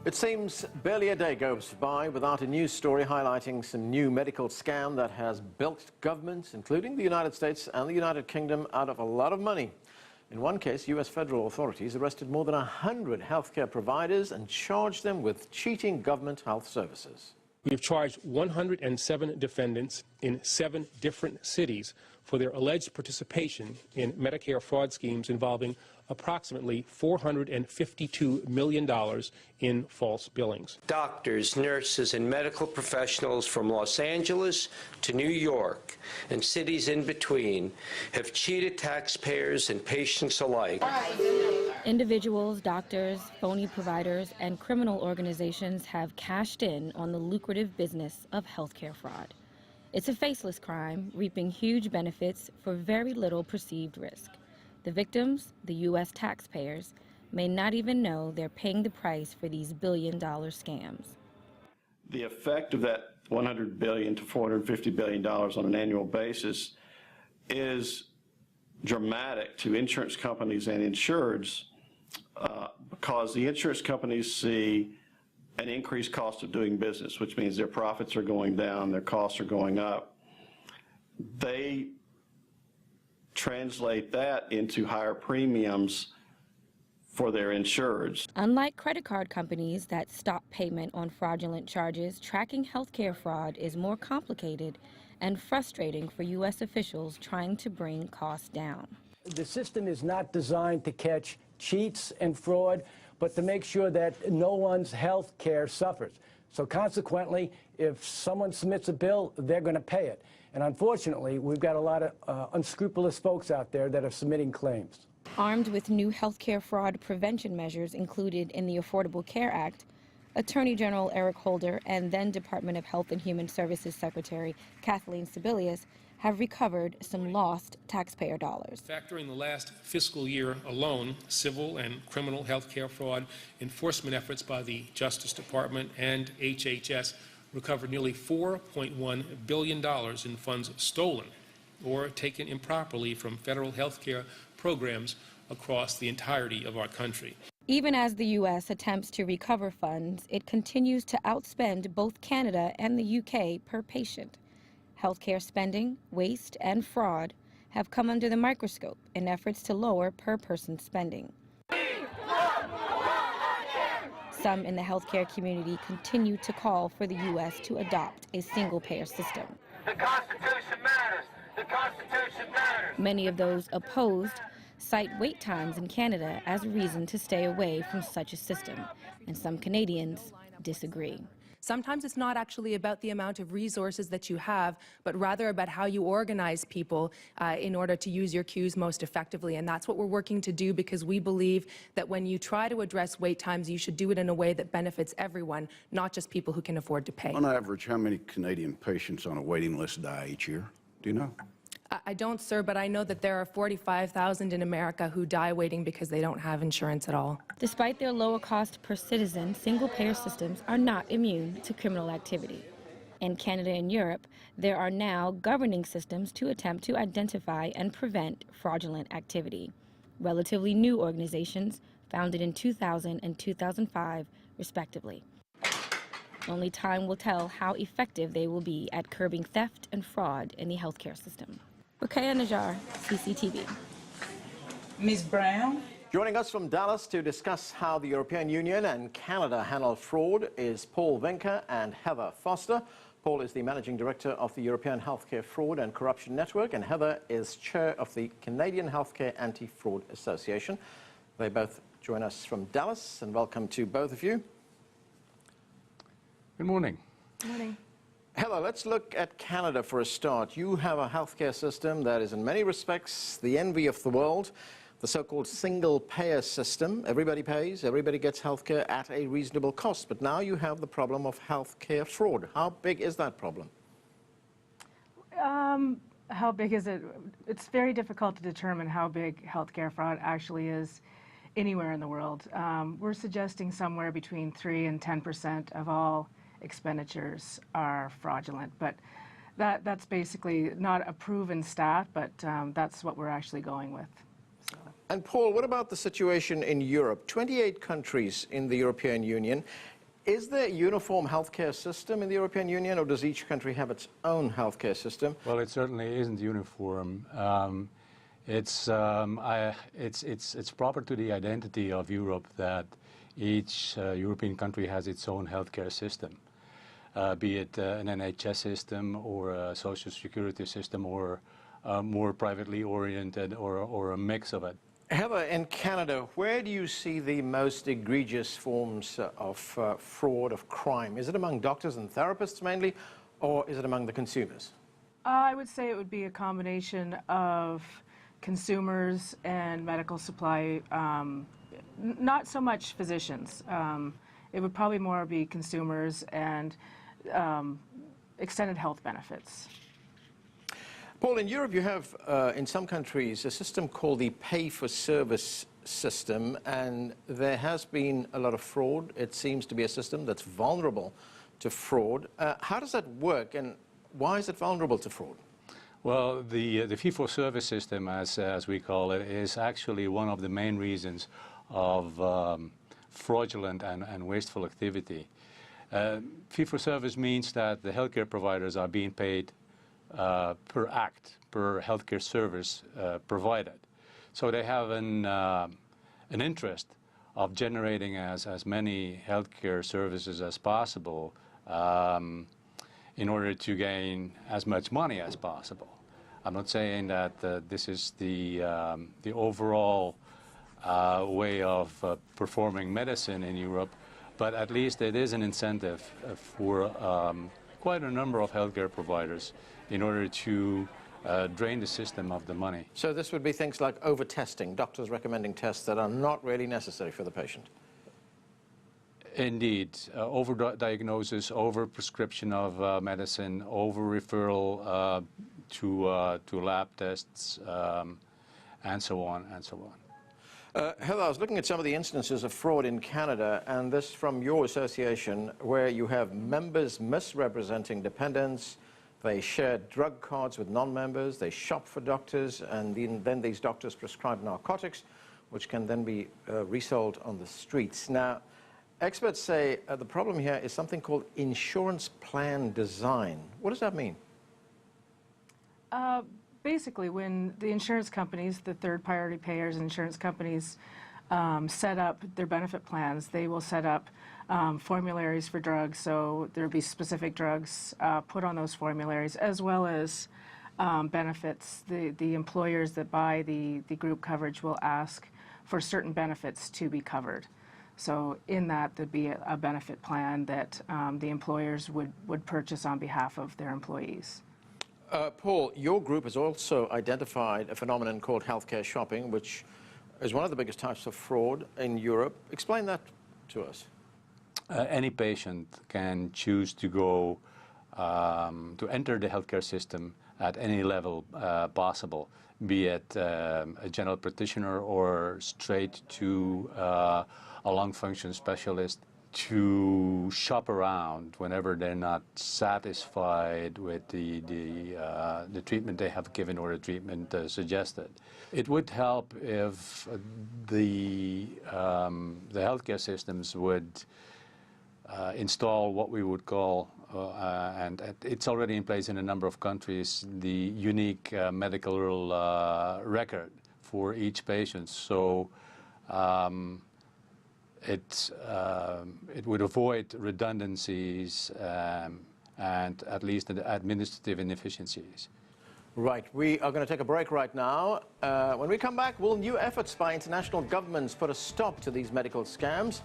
It seems barely a day goes by without a news story highlighting some new medical scam that has bilked governments, including the United States and the United Kingdom, out of a lot of money. In one case, U.S. federal authorities arrested more than 100 healthcare providers and charged them with cheating government health services. We've charged 107 defendants in 7 different cities for their alleged participation in Medicare fraud schemes involving approximately $452 million in false billings. Doctors, nurses, and medical professionals from Los Angeles to New York and cities in between have cheated taxpayers and patients alike. Individuals, doctors, phony providers, and criminal organizations have cashed in on the lucrative business of healthcare fraud. It's a faceless crime, reaping huge benefits for very little perceived risk. The victims, the U.S. taxpayers, may not even know they're paying the price for these billion-dollar scams. The effect of that $100 billion to $450 billion on an annual basis is dramatic to insurance companies and insureds because the insurance companies see an increased cost of doing business, which means their profits are going down, their costs are going up. They translate that into higher premiums for their insureds. Unlike credit card companies that stop payment on fraudulent charges, tracking healthcare fraud is more complicated and frustrating for U.S. officials trying to bring costs down. The system is not designed to catch cheats and fraud, but to make sure that no one's health care suffers. So consequently, if someone submits a bill, they're going to pay it. And unfortunately, we've got a lot of unscrupulous folks out there that are submitting claims. Armed with new healthcare fraud prevention measures included in the Affordable Care Act, Attorney General Eric Holder and then Department of Health and Human Services Secretary Kathleen Sebelius have recovered some lost taxpayer dollars. Factoring the last fiscal year alone, civil and criminal healthcare fraud enforcement efforts by the Justice Department and HHS recovered nearly $4.1 billion in funds stolen or taken improperly from federal healthcare programs across the entirety of our country. Even as the U.S. attempts to recover funds, it continues to outspend both Canada and the U.K. per patient. Healthcare spending, waste, and fraud have come under the microscope in efforts to lower per-person spending. Some in the healthcare community continue to call for the U.S. to adopt a single-payer system. The Constitution matters. The Constitution matters. Many of those opposed cite wait times in Canada as a reason to stay away from such a system, and some Canadians disagree. Sometimes it's not actually about the amount of resources that you have, but rather about how you organize people in order to use your queues most effectively. And that's what we're working to do, because we believe that when you try to address wait times, you should do it in a way that benefits everyone, not just people who can afford to pay. On average, how many Canadian patients on a waiting list die each year? Do you know? I don't, sir, but I know that there are 45,000 in America who die waiting because they don't have insurance at all. Despite their lower cost per citizen, single-payer systems are not immune to criminal activity. In Canada and Europe, there are now governing systems to attempt to identify and prevent fraudulent activity. Relatively new organizations, founded in 2000 and 2005, respectively. Only time will tell how effective they will be at curbing theft and fraud in the healthcare system. Rukaya Najjar, CCTV. Ms. Brown. Joining us from Dallas to discuss how the European Union and Canada handle fraud is Paul Vinker and Heather Foster. Paul is the Managing Director of the European Healthcare Fraud and Corruption Network, and Heather is Chair of the Canadian Healthcare Anti-Fraud Association. They both join us from Dallas, and welcome to both of you. Good morning. Good morning. Heather, let's look at Canada for a start. You have a healthcare system that is in many respects the envy of the world, the so-called single-payer system. Everybody pays, everybody gets healthcare at a reasonable cost. But now you have the problem of healthcare fraud. How big is that problem? How big is it? It's very difficult to determine how big healthcare fraud actually is anywhere in the world. We're suggesting somewhere between 3 and 10% of all expenditures are fraudulent, but that's basically not a proven stat, but that's what we're actually going with. So. And Paul, what about the situation in Europe? 28 countries in the European Union. Is there a uniform healthcare system in the European Union, or does each country have its own healthcare system? Well, it certainly isn't uniform. It's proper to the identity of Europe that each European country has its own healthcare system, be it an NHS system or a social security system or more privately oriented or a mix of it. Heather, in Canada, where do you see the most egregious forms of fraud, of crime? Is it among doctors and therapists mainly, or is it among the consumers? I would say it would be a combination of consumers and medical supply, not so much physicians. It would probably more be consumers and extended health benefits. Paul, in Europe you have, in some countries, a system called the pay-for-service system, and there has been a lot of fraud. It seems to be a system that's vulnerable to fraud. How does that work, and why is it vulnerable to fraud? Well, the fee-for-service system, as we call it, is actually one of the main reasons of fraudulent and wasteful activity. Fee-for-service means that the healthcare providers are being paid per act, per healthcare service provided. So they have an interest of generating as many healthcare services as possible in order to gain as much money as possible. I'm not saying that this is the overall way of performing medicine in Europe, but at least it is an incentive for quite a number of healthcare providers in order to drain the system of the money. So this would be things like over-testing, doctors recommending tests that are not really necessary for the patient. Indeed, over-diagnosis, over-prescription of medicine, over-referral to lab tests, and so on and so on. Heather, I was looking at some of the instances of fraud in Canada, and this from your association, where you have members misrepresenting dependents. They share drug cards with non-members, they shop for doctors, and then these doctors prescribe narcotics, which can then be resold on the streets. Now, experts say the problem here is something called insurance plan design. What does that mean? Basically, when the insurance companies, the third-party payers and insurance companies set up their benefit plans, they will set up formularies for drugs, so there'll be specific drugs put on those formularies, as well as benefits. The employers that buy the group coverage will ask for certain benefits to be covered. So in that, there'd be a benefit plan that the employers would purchase on behalf of their employees. Paul, your group has also identified a phenomenon called healthcare shopping, which is one of the biggest types of fraud in Europe. Explain that to us. Any patient can choose to go to enter the healthcare system at any level possible, be it a general practitioner or straight to a lung function specialist, to shop around whenever they're not satisfied with the treatment they have given or the treatment suggested. It would help if the healthcare systems would install what we would call, and it's already in place in a number of countries, the unique medical record for each patient. So it would avoid redundancies and at least administrative inefficiencies. Right, we are going to take a break right now. When we come back, will new efforts by international governments put a stop to these medical scams?